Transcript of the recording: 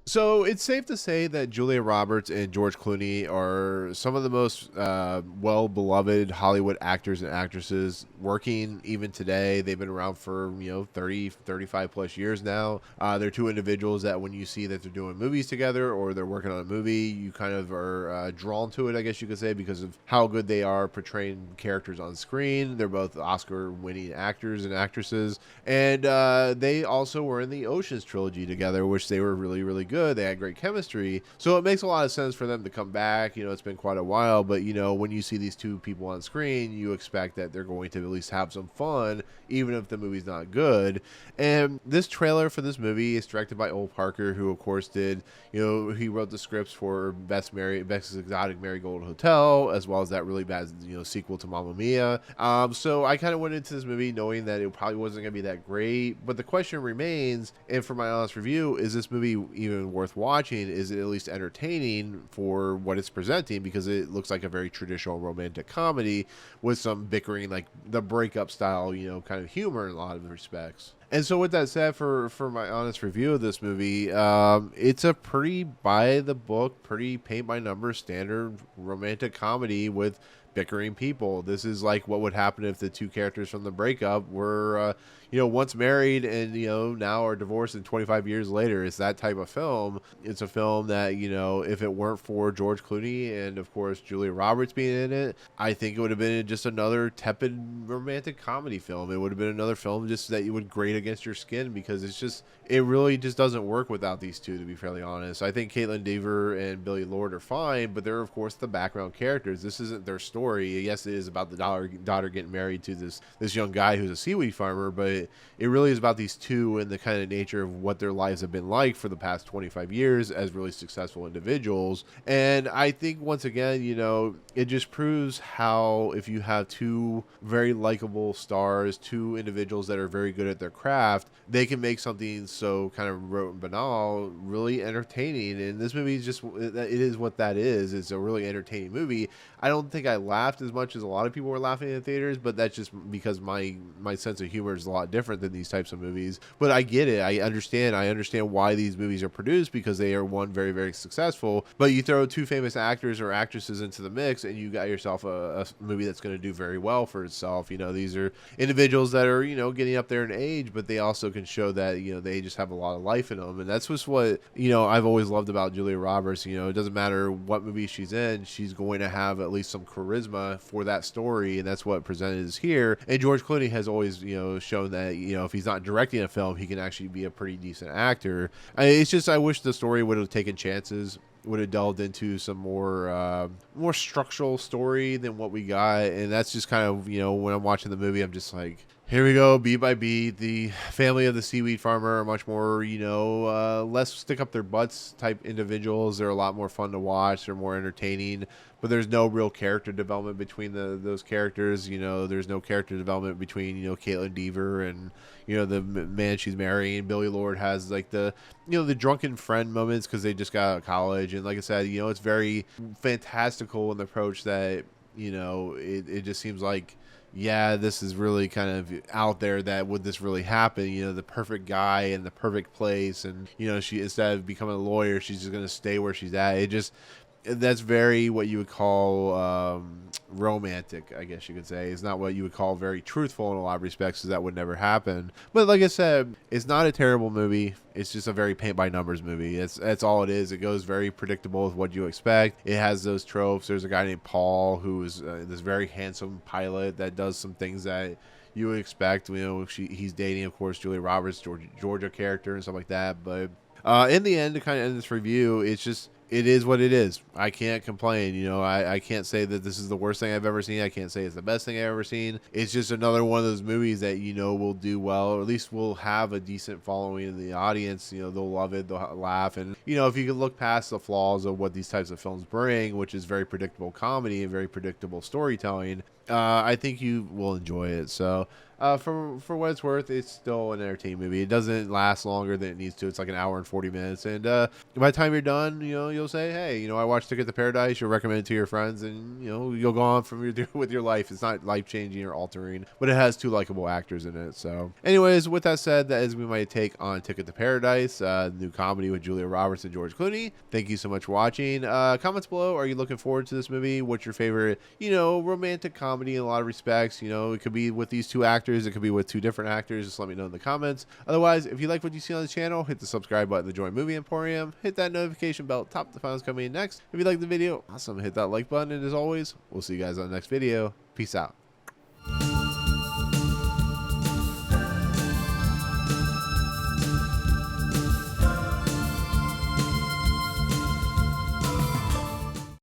So it's safe to say that Julia Roberts and George Clooney are some of the most well-beloved Hollywood actors and actresses working even today. They've been around for, 30, 35 plus years now. They're two individuals that when you see that they're doing movies together or they're working on a movie, you kind of are drawn to it, I guess you could say, because of how good they are portraying characters on screen. They're both Oscar-winning actors and actresses. And they also were in the Ocean's trilogy together, which they were really, really good. They had great chemistry. So it makes a lot of sense for them to come back. It's been quite a while, but, when you see these two people on screen, you expect that they're going to at least have some fun, even if the movie's not good. And this trailer for this movie is directed by Ol Parker, who, of course, he wrote the scripts for Best Exotic Marigold Hotel, as well as that really bad, sequel to Mamma Mia. So I kind of went into this movie knowing that it probably wasn't going to be that great, but the question remains, and for my honest review, is this movie even worth watching? Is it at least entertaining for what it's presenting? Because it looks like a very traditional romantic comedy with some bickering, like the breakup style, kind of humor in a lot of respects. And so with that said, for my honest review of this movie, it's a pretty by the book, pretty paint by numbers standard romantic comedy with bickering people. This is like what would happen if the two characters from the breakup were, once married and, now are divorced and 25 years later. It's that type of film. It's a film that, if it weren't for George Clooney and, of course, Julia Roberts being in it, I think it would have been just another tepid romantic comedy film. It would have been another film just that you would grate against your skin, because it really just doesn't work without these two, to be fairly honest. I think Kaitlyn Dever and Billie Lourd are fine, but they're, of course, the background characters. This isn't their story. Yes, it is about the daughter getting married to this young guy who's a seaweed farmer, but it really is about these two and the kind of nature of what their lives have been like for the past 25 years as really successful individuals. And I think, once again, it just proves how if you have two very likable stars, two individuals that are very good at their craft, they can make something so kind of rote and banal really entertaining. And this movie is it is what that is. It's a really entertaining movie. I don't think I laughed as much as a lot of people were laughing in the theaters, but that's just because my sense of humor is a lot different than these types of movies. But I get it. I understand why these movies are produced, because they are, one, very, very successful. But you throw two famous actors or actresses into the mix, and you got yourself a movie that's going to do very well for itself. These are individuals that are, getting up there in age, but they also can show that, they just have a lot of life in them. And that's just what, I've always loved about Julia Roberts. It doesn't matter what movie she's in, she's going to have at least some charisma for that story, and that's what presented is here. And George Clooney has always, shown that, if he's not directing a film, he can actually be a pretty decent actor. It's just, I wish the story would have taken chances, would have delved into some more structural story than what we got. And that's just kind of, when I'm watching the movie, I'm just like, here we go, beat by beat. The family of the seaweed farmer are much more, less stick up their butts type individuals. They're a lot more fun to watch. They're more entertaining, but there's no real character development between those characters. There's no character development between, Kaitlyn Dever and, the man she's marrying. Billie Lourd has like the drunken friend moments because they just got out of college. And like I said, it's very fantastical in the approach that, it just seems like, yeah, this is really kind of out there, that would this really happen? The perfect guy in the perfect place, and she, instead of becoming a lawyer, she's just going to stay where she's at. That's very what you would call romantic, I guess you could say. It's not what you would call very truthful in a lot of respects, because that would never happen. But like I said, it's not a terrible movie. It's just a very paint by numbers movie. That's all it is. It goes very predictable with what you expect. It has those tropes. There's a guy named Paul who is this very handsome pilot that does some things that you would expect. He's dating, of course, Julia Roberts, Georgia character, and stuff like that. But in the end, to kind of end this review, it is what it is. I can't complain. I can't say that this is the worst thing I've ever seen. I can't say it's the best thing I've ever seen. It's just another one of those movies that, will do well, or at least will have a decent following in the audience. They'll love it. They'll laugh. And, if you can look past the flaws of what these types of films bring, which is very predictable comedy and very predictable storytelling, I think you will enjoy it. So For what it's worth, it's still an entertaining movie. It doesn't last longer than it needs to. It's like an hour and 40 minutes, and by the time you're done, you'll say, hey, I watched Ticket to Paradise. You'll recommend it to your friends, and you'll go on from with your life. It's not life changing or altering, but it has two likable actors in it. So, anyways, with that said, that is my take on Ticket to Paradise, new comedy with Julia Roberts and George Clooney. Thank you so much for watching. Comments below. Are you looking forward to this movie? What's your favorite, romantic comedy in a lot of respects? It could be with these two actors. It could be with two different actors. Just let me know in the comments. Otherwise, if you like what you see on the channel, hit the subscribe button to join Movie Emporium. Hit that notification bell. Top the finals coming in next. If you like the video, awesome. Hit that like button. And as always, we'll see you guys on the next video. Peace out.